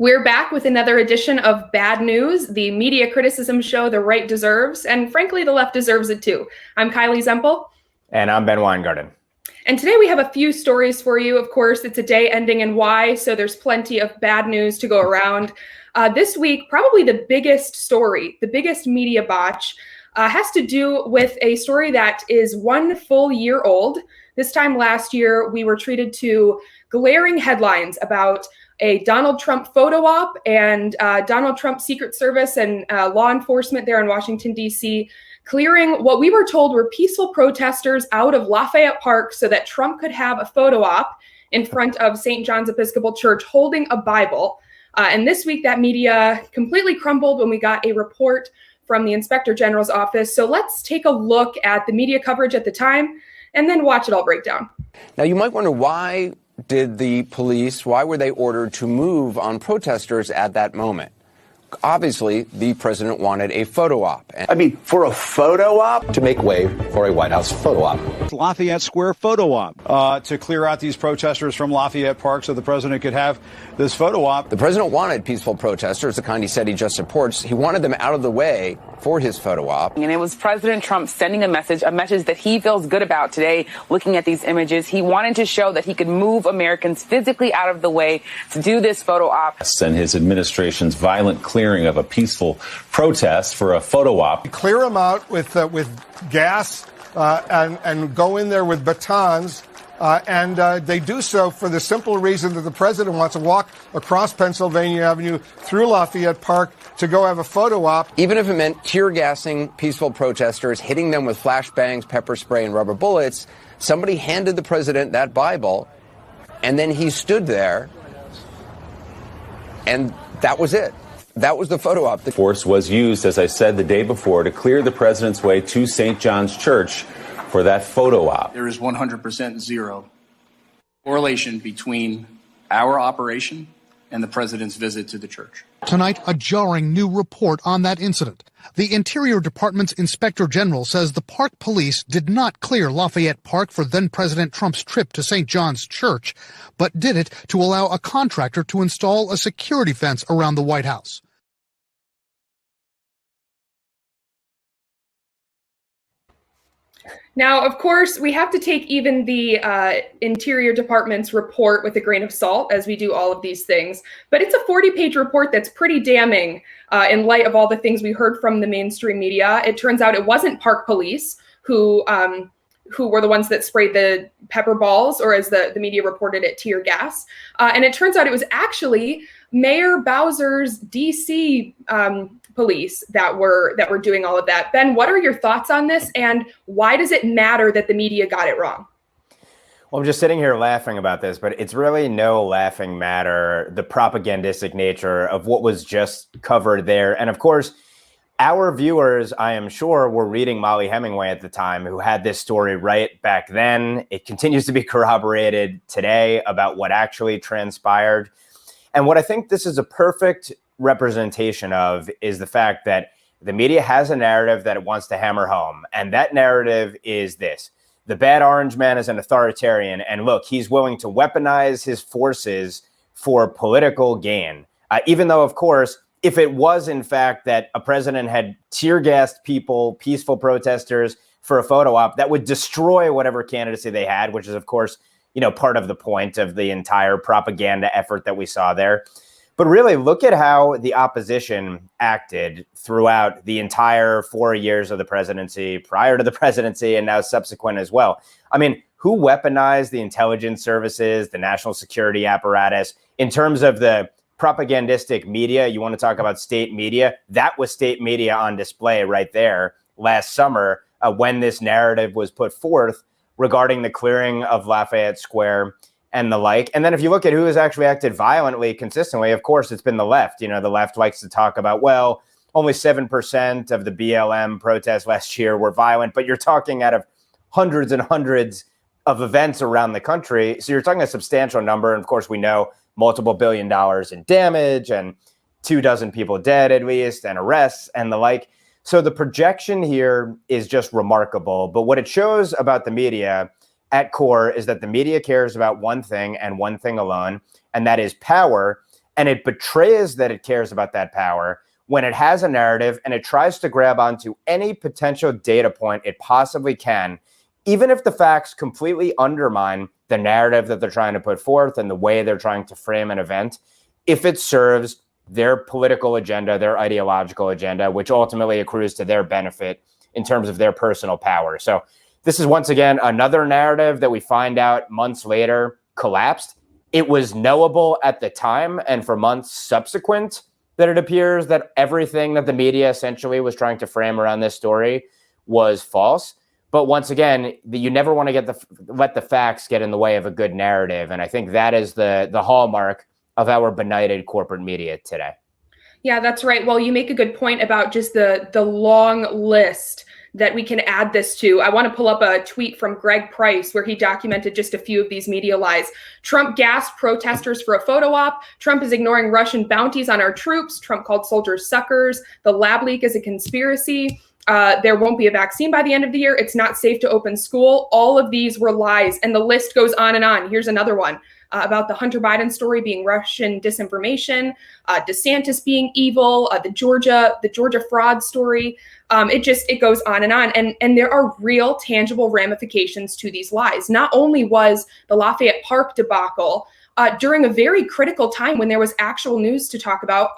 We're back with another edition of Bad News, the media criticism show the right deserves, and frankly, the left deserves it too. I'm Kylie Zempel. And I'm Ben Weingarten. And today we have a few stories for you. Of course, it's a day ending in Y, so there's plenty of bad news to go around. This week, probably the biggest story, the biggest media botch, has to do with a story that is 1 full year old. This time last year, we were treated to glaring headlines about a Donald Trump photo op and Donald Trump's Secret Service and law enforcement there in Washington, D.C., clearing what we were told were peaceful protesters out of Lafayette Park so that Trump could have a photo op in front of St. John's Episcopal Church holding a Bible. And this week, that media completely crumbled when we got a report from the Inspector General's office. So let's take a look at the media coverage at the time and then watch it all break down. Now, you might wonder why were they ordered to move on protesters at that moment? Obviously, the president wanted a photo op. For a photo op? To make way for a White House photo op. Lafayette Square photo op to clear out these protesters from Lafayette Park so the president could have this photo op. The president wanted peaceful protesters, the kind he said he just supports. He wanted them out of the way for his photo op. And it was President Trump sending a message that he feels good about today, looking at these images. He wanted to show that he could move Americans physically out of the way to do this photo op. And his administration's violent clearing of a peaceful protest for a photo op. Clear them out with gas and go in there with batons. And they do so for the simple reason that the president wants to walk across Pennsylvania Avenue through Lafayette Park to go have a photo op. Even if it meant tear gassing peaceful protesters, hitting them with flashbangs, pepper spray, and rubber bullets, somebody handed the president that Bible, and then he stood there, and that was it. That was the photo op. The force was used, as I said the day before, to clear the president's way to St. John's Church for that photo op. There is 100% zero correlation between our operation and the president's visit to the church. Tonight, a jarring new report on that incident. The Interior Department's Inspector General says the Park Police did not clear Lafayette Park for then-President Trump's trip to St. John's Church, but did it to allow a contractor to install a security fence around the White House. Now, of course, we have to take even the Interior Department's report with a grain of salt, as we do all of these things. But it's a 40-page report that's pretty damning in light of all the things we heard from the mainstream media. It turns out it wasn't Park Police who were the ones that sprayed the pepper balls, or as the media reported it, tear gas. And it turns out it was actually Mayor Bowser's D.C. Police that were doing all of that. Ben, what are your thoughts on this, and why does it matter that the media got it wrong? Well, I'm just sitting here laughing about this, but it's really no laughing matter, the propagandistic nature of what was just covered there. And of course, our viewers, I am sure, were reading Molly Hemingway at the time, who had this story right back then. It continues to be corroborated today about what actually transpired. And what I think this is a perfect representation of is the fact that the media has a narrative that it wants to hammer home. And that narrative is this: the bad orange man is an authoritarian. And look, he's willing to weaponize his forces for political gain. Even though, of course, if it was, in fact, that a president had tear gassed people, peaceful protesters, for a photo op, that would destroy whatever candidacy they had, which is, of course, part of the point of the entire propaganda effort that we saw there. But really, look at how the opposition acted throughout the entire 4 years of the presidency, prior to the presidency, and now subsequent as well. I mean, who weaponized the intelligence services, the national security apparatus? In terms of the propagandistic media, you want to talk about state media? That was state media on display right there last summer when this narrative was put forth regarding the clearing of Lafayette Square and the like. And then if you look at who has actually acted violently consistently, of course, it's been the left. The left likes to talk about, well, only 7% of the BLM protests last year were violent, but you're talking out of hundreds and hundreds of events around the country. So you're talking a substantial number. And of course, we know multiple $1 billion in damage and 24 people dead at least, and arrests and the like. So the projection here is just remarkable. But what it shows about the media at core is that the media cares about one thing and one thing alone, and that is power. And it betrays that it cares about that power when it has a narrative and it tries to grab onto any potential data point it possibly can, even if the facts completely undermine the narrative that they're trying to put forth and the way they're trying to frame an event, if it serves their political agenda, their ideological agenda, which ultimately accrues to their benefit in terms of their personal power. So this is once again another narrative that we find out months later collapsed. It was knowable at the time and for months subsequent that it appears that everything that the media essentially was trying to frame around this story was false. But once again, you never want to let the facts get in the way of a good narrative. And I think that is the hallmark of our benighted corporate media today. Yeah, that's right. Well, you make a good point about just the long list that we can add this to. I want to pull up a tweet from Greg Price where he documented just a few of these media lies. Trump gassed protesters for a photo op. Trump is ignoring Russian bounties on our troops. Trump called soldiers suckers. The lab leak is a conspiracy. There won't be a vaccine by the end of the year. It's not safe to open school. All of these were lies, and the list goes on and on. Here's another one about the Hunter Biden story being Russian disinformation, DeSantis being evil, the Georgia fraud story. It goes on and on. And there are real tangible ramifications to these lies. Not only was the Lafayette Park debacle during a very critical time when there was actual news to talk about,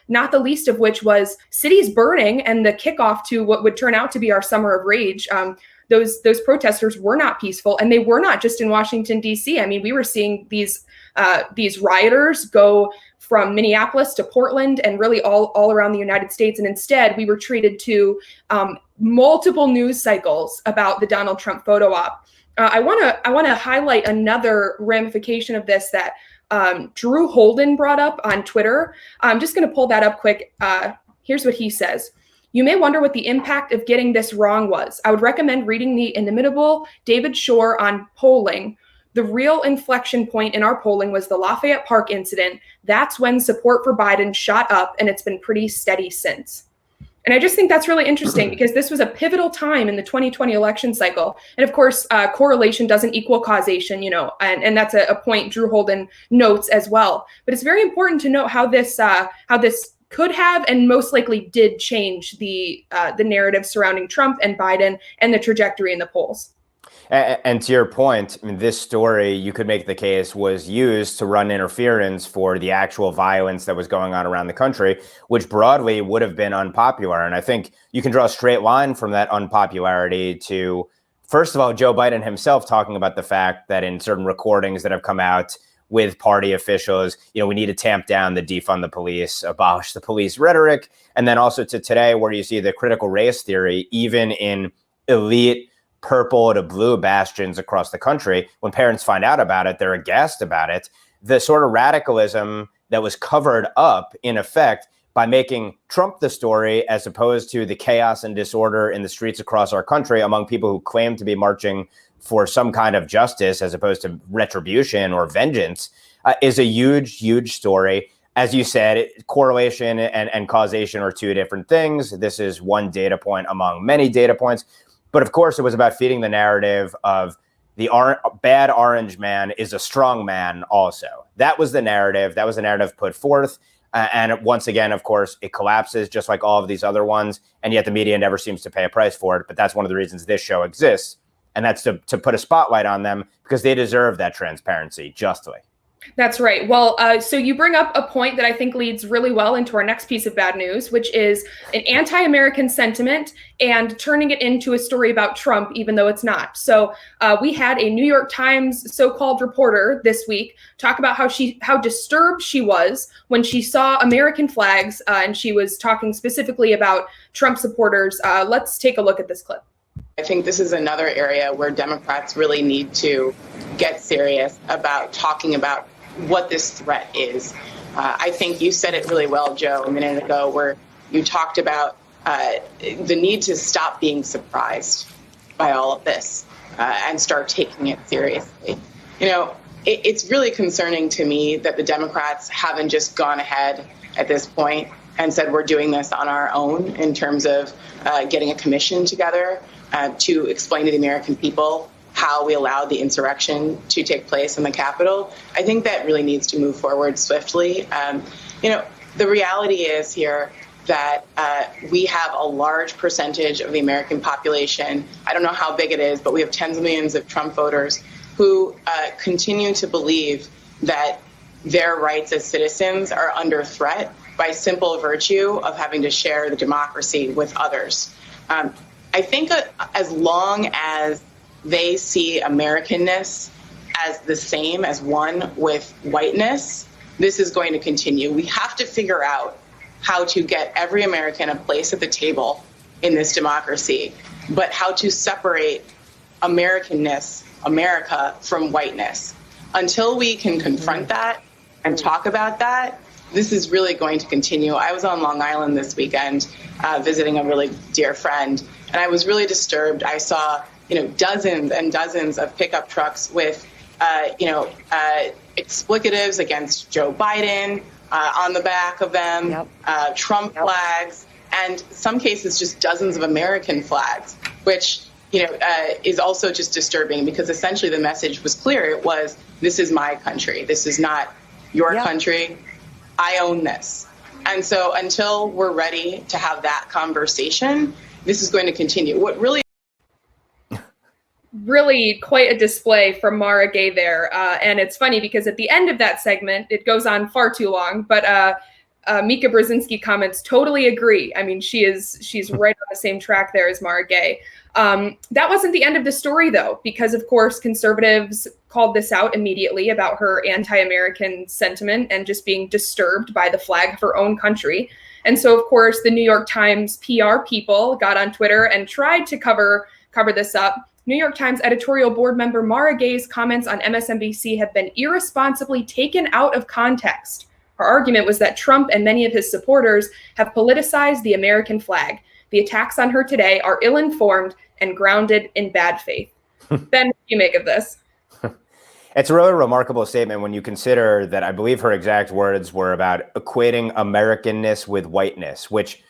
not the least of which was cities burning and the kickoff to what would turn out to be our summer of rage. Those protesters were not peaceful, and they were not just in Washington, D.C. I mean, we were seeing these rioters go from Minneapolis to Portland and really all around the United States. And instead, we were treated to multiple news cycles about the Donald Trump photo op. I want to highlight another ramification of this that Drew Holden brought up on Twitter. I'm just going to pull that up quick. Here's what he says. You may wonder what the impact of getting this wrong was. I would recommend reading the inimitable David Shore on polling. The real inflection point in our polling was the Lafayette Park incident. That's when support for Biden shot up, and it's been pretty steady since. And I just think that's really interesting because this was a pivotal time in the 2020 election cycle. And of course, correlation doesn't equal causation, and that's a point Drew Holden notes as well. But it's very important to note how this could have and most likely did change the narrative surrounding Trump and Biden and the trajectory in the polls. And to your point, I mean, this story, you could make the case, was used to run interference for the actual violence that was going on around the country, which broadly would have been unpopular. And I think you can draw a straight line from that unpopularity to, first of all, Joe Biden himself talking about the fact that in certain recordings that have come out with party officials, we need to tamp down the defund the police, abolish the police rhetoric. And then also to today, where you see the critical race theory, even in elite purple to blue bastions across the country, when parents find out about it, they're aghast about it. The sort of radicalism that was covered up, in effect, by making Trump the story, as opposed to the chaos and disorder in the streets across our country among people who claim to be marching for some kind of justice as opposed to retribution or vengeance, is a huge, huge story. As you said, correlation and causation are two different things. This is one data point among many data points. But of course, it was about feeding the narrative of the bad orange man is a strong man also. That was the narrative. That was the narrative put forth. And once again, of course, it collapses just like all of these other ones. And yet the media never seems to pay a price for it. But that's one of the reasons this show exists. And that's to put a spotlight on them because they deserve that transparency justly. That's right. Well, so you bring up a point that I think leads really well into our next piece of bad news, which is an anti-American sentiment and turning it into a story about Trump, even though it's not. So we had a New York Times so-called reporter this week talk about how disturbed she was when she saw American flags, and she was talking specifically about Trump supporters. Let's take a look at this clip. I think this is another area where Democrats really need to get serious about talking about what this threat is. I think you said it really well, Joe, a minute ago, where you talked about the need to stop being surprised by all of this and start taking it seriously. It's really concerning to me that the Democrats haven't just gone ahead at this point and said we're doing this on our own in terms of getting a commission together to explain to the American people how we allowed the insurrection to take place in the Capitol. I think that really needs to move forward swiftly. The reality is here that we have a large percentage of the American population. I don't know how big it is, but we have tens of millions of Trump voters who continue to believe that their rights as citizens are under threat by simple virtue of having to share the democracy with others. I think as long as they see Americanness as the same as one with whiteness, this is going to continue. We have to figure out how to get every American a place at the table in this democracy, but how to separate Americanness, America, from whiteness. Until we can confront that and talk about that, this is really going to continue. I was on Long Island this weekend visiting a really dear friend, and I was really disturbed. I saw, dozens and dozens of pickup trucks with, explicatives against Joe Biden on the back of them, Trump flags, and some cases just dozens of American flags, which is also just disturbing because essentially the message was clear. It was, this is my country. This is not your country. I own this. And so until we're ready to have that conversation, this is going to continue. What really quite a display from Mara Gay there. And it's funny because at the end of that segment, it goes on far too long, but Mika Brzezinski comments, totally agree. I mean, she's right on the same track there as Mara Gay. That wasn't the end of the story, though, because, of course, conservatives called this out immediately about her anti-American sentiment and just being disturbed by the flag of her own country. And so, of course, the New York Times PR people got on Twitter and tried to cover this up. New York Times editorial board member Mara Gay's comments on MSNBC have been irresponsibly taken out of context. Her argument was that Trump and many of his supporters have politicized the American flag. The attacks on her today are ill-informed and grounded in bad faith. Ben, what do you make of this? It's a really remarkable statement when you consider that I believe her exact words were about equating Americanness with whiteness, which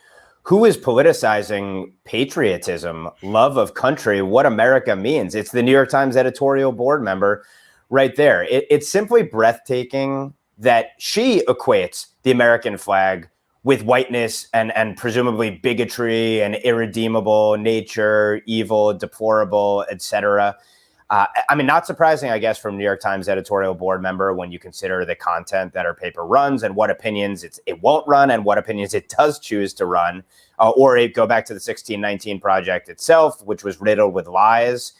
who is politicizing patriotism, love of country, what America means? It's the New York Times editorial board member right there. It's simply breathtaking that she equates the American flag with whiteness and presumably bigotry and irredeemable nature, evil, deplorable, etc. I mean, not surprising, I guess, from New York Times editorial board member when you consider the content that her paper runs and what opinions it won't run and what opinions it does choose to run. Or it go back to the 1619 Project itself, which was riddled with lies,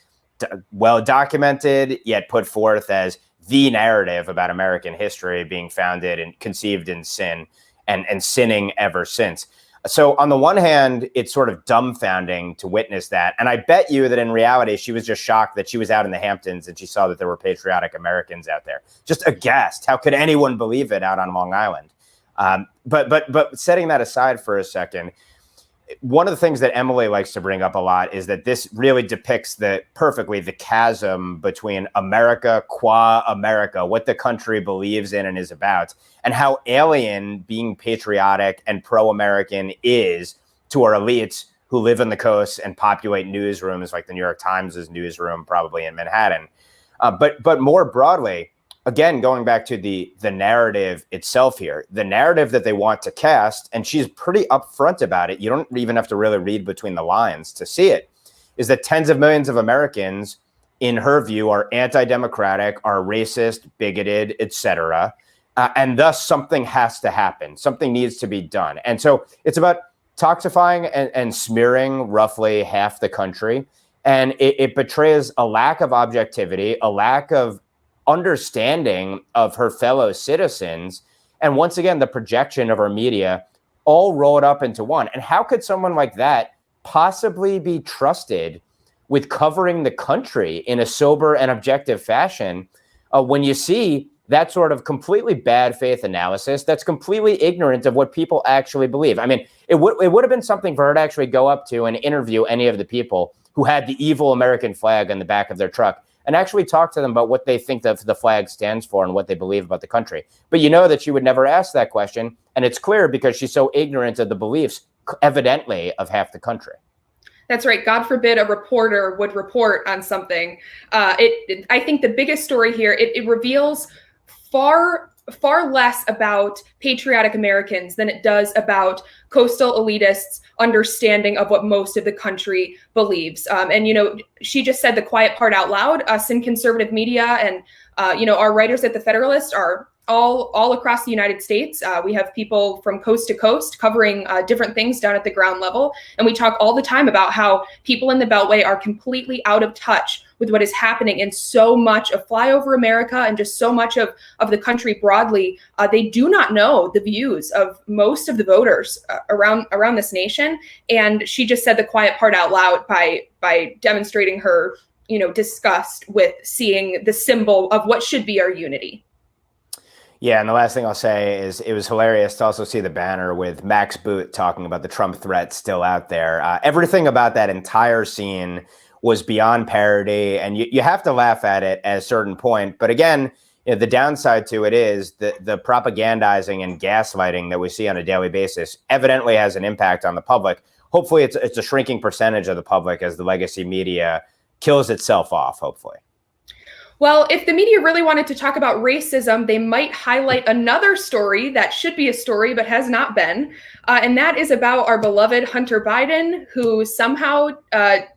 well documented, yet put forth as the narrative about American history being founded and conceived in sin and sinning ever since. So on the one hand, it's sort of dumbfounding to witness that. And I bet you that in reality, she was just shocked that she was out in the Hamptons and she saw that there were patriotic Americans out there. Just aghast. How could anyone believe it out on Long Island? But setting that aside for a second, one of the things that Emily likes to bring up a lot is that this really depicts perfectly the chasm between America qua America, what the country believes in and is about, and how alien being patriotic and pro-American is to our elites who live on the coast and populate newsrooms like the New York Times' newsroom, probably in Manhattan. But more broadly, again, going back to the narrative itself here, the narrative that they want to cast, and she's pretty upfront about it, you don't even have to really read between the lines to see it, is that tens of millions of Americans, in her view, are anti-democratic, are racist, bigoted, etc. And thus something has to happen. Something needs to be done. And so it's about toxifying and smearing roughly half the country. And it betrays a lack of objectivity, a lack of understanding of her fellow citizens, and once again, the projection of our media all rolled up into one. And how could someone like that possibly be trusted with covering the country in a sober and objective fashion when you see that sort of completely bad faith analysis that's completely ignorant of what people actually believe? I mean, it would have been something for her to actually go up to and interview any of the people who had the evil American flag on the back of their truck and actually talk to them about what they think that the flag stands for and what they believe about the country. But you know that she would never ask that question. And it's clear because she's so ignorant of the beliefs, evidently, of half the country. That's right. God forbid a reporter would report on something. I think the biggest story here, it reveals far less about patriotic Americans than it does about coastal elitists' understanding of what most of the country believes. And, she just said the quiet part out loud. Us in conservative media and, our writers at the Federalist are all across the United States. We have people from coast to coast covering different things down at the ground level. And we talk all the time about how people in the Beltway are completely out of touch with what is happening in so much of flyover America and just so much of the country broadly. They do not know the views of most of the voters around this nation. And she just said the quiet part out loud by demonstrating her, disgust with seeing the symbol of what should be our unity. Yeah, and the last thing I'll say is it was hilarious to also see the banner with Max Boot talking about the Trump threat still out there. Everything about that entire scene was beyond parody, and you have to laugh at it at a certain point. But again, the downside to it is the propagandizing and gaslighting that we see on a daily basis evidently has an impact on the public. Hopefully it's a shrinking percentage of the public as the legacy media kills itself off, hopefully. Well, if the media really wanted to talk about racism, they might highlight another story that should be a story but has not been. And that is about our beloved Hunter Biden, who somehow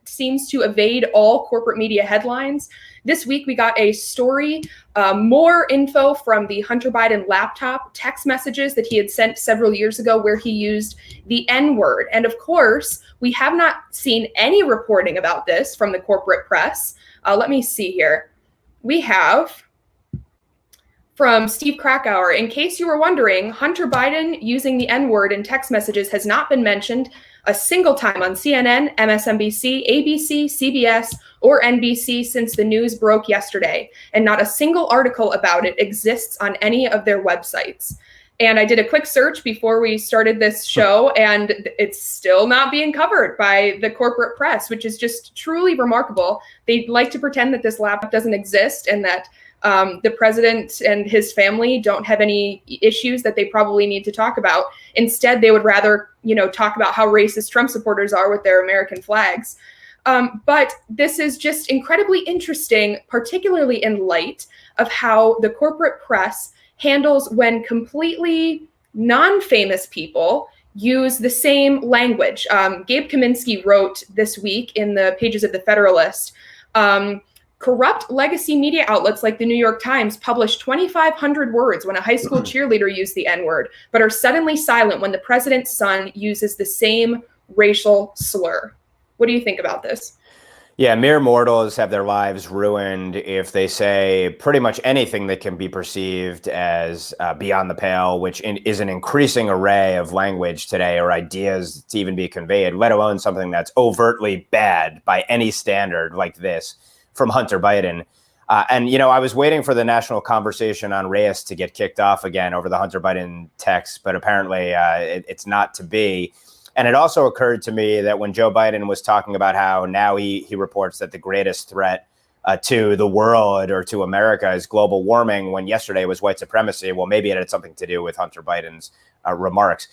seems to evade all corporate media headlines. This week, we got a story, more info from the Hunter Biden laptop, text messages that he had sent several years ago where he used the N-word. And of course, we have not seen any reporting about this from the corporate press. Let me see here. We have from Steve Krakauer, in case you were wondering, Hunter Biden using the N-word in text messages has not been mentioned a single time on CNN, MSNBC, ABC, CBS, or NBC since the news broke yesterday. And not a single article about it exists on any of their websites. And I did a quick search before we started this show, and it's still not being covered by the corporate press, which is just truly remarkable. They like to pretend that this laptop doesn't exist and that the president and his family don't have any issues that they probably need to talk about. Instead, they would rather, talk about how racist Trump supporters are with their American flags. But this is just incredibly interesting, particularly in light of how the corporate press handles when completely non-famous people use the same language. Gabe Kaminsky wrote this week in the pages of the Federalist, corrupt legacy media outlets like the New York Times publish 2,500 words when a high school cheerleader used the N-word, but are suddenly silent when the president's son uses the same racial slur. What do you think about this? Yeah, mere mortals have their lives ruined if they say pretty much anything that can be perceived as beyond the pale, which is an increasing array of language today or ideas to even be conveyed, let alone something that's overtly bad by any standard like this from Hunter Biden. And I was waiting for the national conversation on race to get kicked off again over the Hunter Biden text, but apparently it's not to be. And it also occurred to me that when Joe Biden was talking about how now he reports that the greatest threat to the world or to America is global warming, when yesterday was white supremacy, well, maybe it had something to do with Hunter Biden's remarks.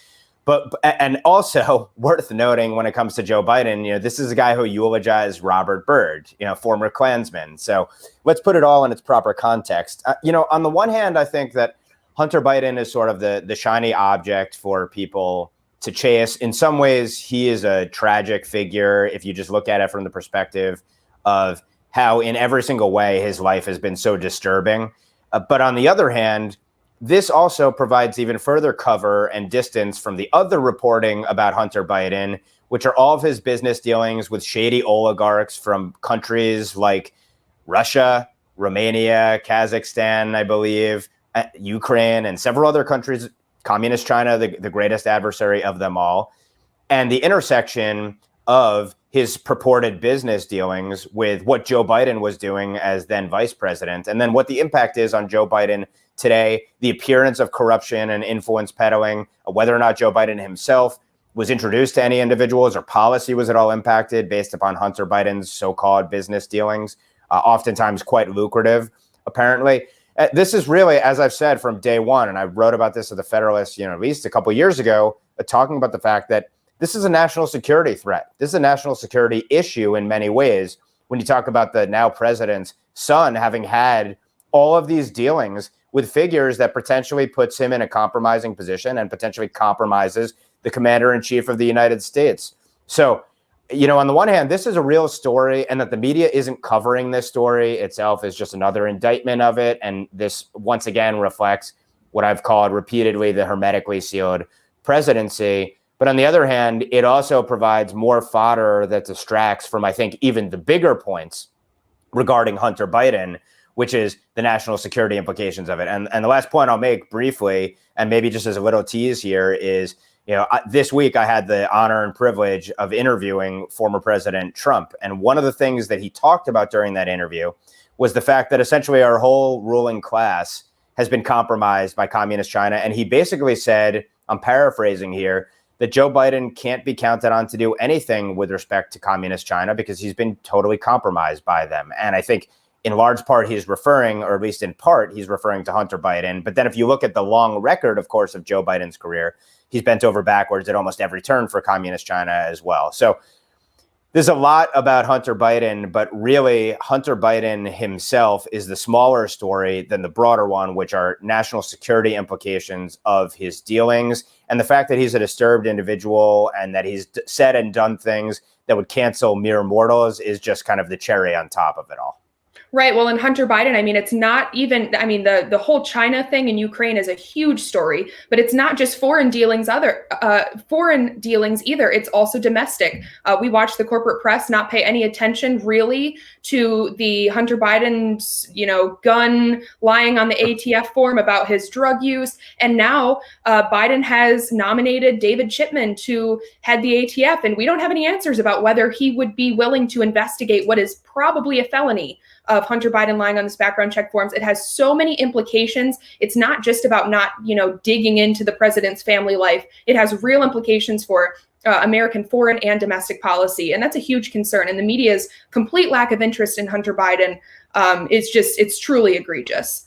And also worth noting when it comes to Joe Biden, this is a guy who eulogized Robert Byrd, former Klansman. So let's put it all in its proper context. On the one hand, I think that Hunter Biden is sort of the shiny object for people to chase. In some ways, he is a tragic figure if you just look at it from the perspective of how in every single way his life has been so disturbing. But on the other hand, this also provides even further cover and distance from the other reporting about Hunter Biden, which are all of his business dealings with shady oligarchs from countries like Russia, Romania, Kazakhstan, I believe, Ukraine, and several other countries. Communist China, the greatest adversary of them all, and the intersection of his purported business dealings with what Joe Biden was doing as then vice president, and then what the impact is on Joe Biden today, the appearance of corruption and influence peddling, whether or not Joe Biden himself was introduced to any individuals or policy was at all impacted based upon Hunter Biden's so-called business dealings, oftentimes quite lucrative, apparently. This is really, as I've said from day one, and I wrote about this at the Federalist, at least a couple of years ago, talking about the fact that this is a national security threat. This is a national security issue in many ways. When you talk about the now president's son having had all of these dealings with figures that potentially puts him in a compromising position and potentially compromises the commander in chief of the United States. So, you know, on the one hand, this is a real story, and that the media isn't covering this story itself is just another indictment of it. And this once again reflects what I've called repeatedly the hermetically sealed presidency. But on the other hand, it also provides more fodder that distracts from, I think, even the bigger points regarding Hunter Biden, which is the national security implications of it. And the last point I'll make briefly, and maybe just as a little tease here, is, you know, this week I had the honor and privilege of interviewing former President Trump. And one of the things that he talked about during that interview was the fact that essentially our whole ruling class has been compromised by communist China. And he basically said, I'm paraphrasing here, that Joe Biden can't be counted on to do anything with respect to communist China because he's been totally compromised by them. And I think in large part he's referring, or at least in part, he's referring to Hunter Biden. But then if you look at the long record, of course, of Joe Biden's career, he's bent over backwards at almost every turn for communist China as well. So there's a lot about Hunter Biden, but really Hunter Biden himself is the smaller story than the broader one, which are national security implications of his dealings. And the fact that he's a disturbed individual and that he's said and done things that would cancel mere mortals is just kind of the cherry on top of it all. Right. Well, in Hunter Biden, I mean, it's not even, I mean, the whole China thing in Ukraine is a huge story, but it's not just foreign dealings either. It's also domestic. We watch the corporate press not pay any attention really to the Hunter Biden's, you know, gun lying on the ATF form about his drug use. And now Biden has nominated David Chipman to head the ATF. And we don't have any answers about whether he would be willing to investigate what is probably a felony of Hunter Biden lying on this background check forms. It has so many implications. It's not just about not, you know, digging into the president's family life. It has real implications for American foreign and domestic policy. And that's a huge concern. And the media's complete lack of interest in Hunter Biden it's truly egregious.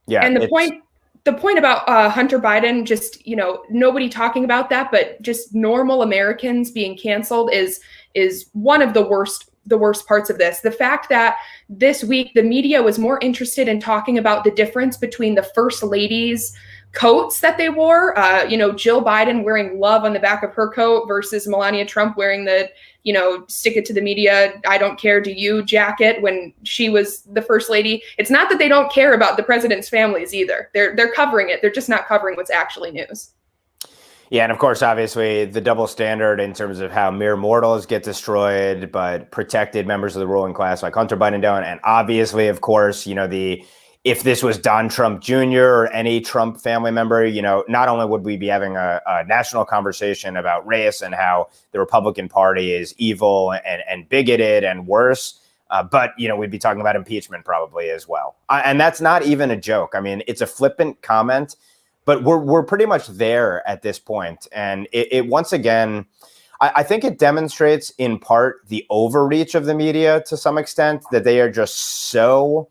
Yeah. And the point about Hunter Biden, just, you know, nobody talking about that, but just normal Americans being canceled is one of the worst parts of this. The fact that this week the media was more interested in talking about the difference between the first lady's coats that they wore, you know, Jill Biden wearing love on the back of her coat versus Melania Trump wearing the, you know, stick it to the media, I don't care, do you jacket when she was the first lady. It's not that they don't care about the president's families either. They're covering it. They're just not covering what's actually news. Yeah, and of course, obviously, the double standard in terms of how mere mortals get destroyed, but protected members of the ruling class like Hunter Biden don't. And obviously, of course, you know, if this was Don Trump Jr. or any Trump family member, you know, not only would we be having a national conversation about race and how the Republican Party is evil and bigoted and worse, but, you know, we'd be talking about impeachment probably as well. And that's not even a joke. I mean, it's a flippant comment. But we're pretty much there at this point. And it once again, I think it demonstrates in part the overreach of the media to some extent, that they are just so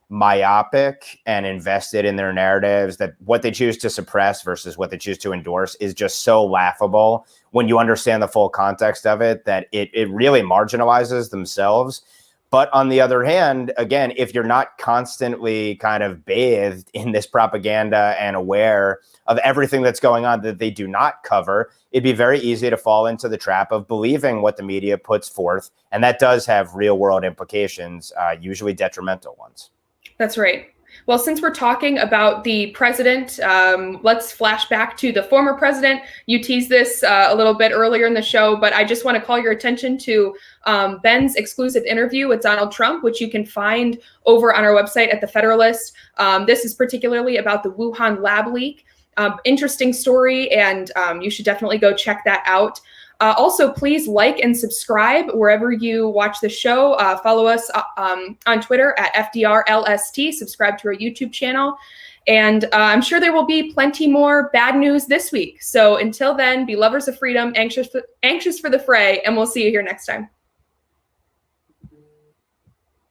myopic and invested in their narratives that what they choose to suppress versus what they choose to endorse is just so laughable when you understand the full context of it, that it really marginalizes themselves. But on the other hand, again, if you're not constantly kind of bathed in this propaganda and aware of everything that's going on that they do not cover, it'd be very easy to fall into the trap of believing what the media puts forth. And that does have real world implications, usually detrimental ones. That's right. Well, since we're talking about the president, let's flash back to the former president. You teased this a little bit earlier in the show, but I just want to call your attention to Ben's exclusive interview with Donald Trump, which you can find over on our website at The Federalist. This is particularly about the Wuhan lab leak. Interesting story, and you should definitely go check that out. Also, please like and subscribe wherever you watch the show. Follow us on Twitter at FDRLST. Subscribe to our YouTube channel. And I'm sure there will be plenty more bad news this week. So until then, be lovers of freedom, anxious for the fray, and we'll see you here next time.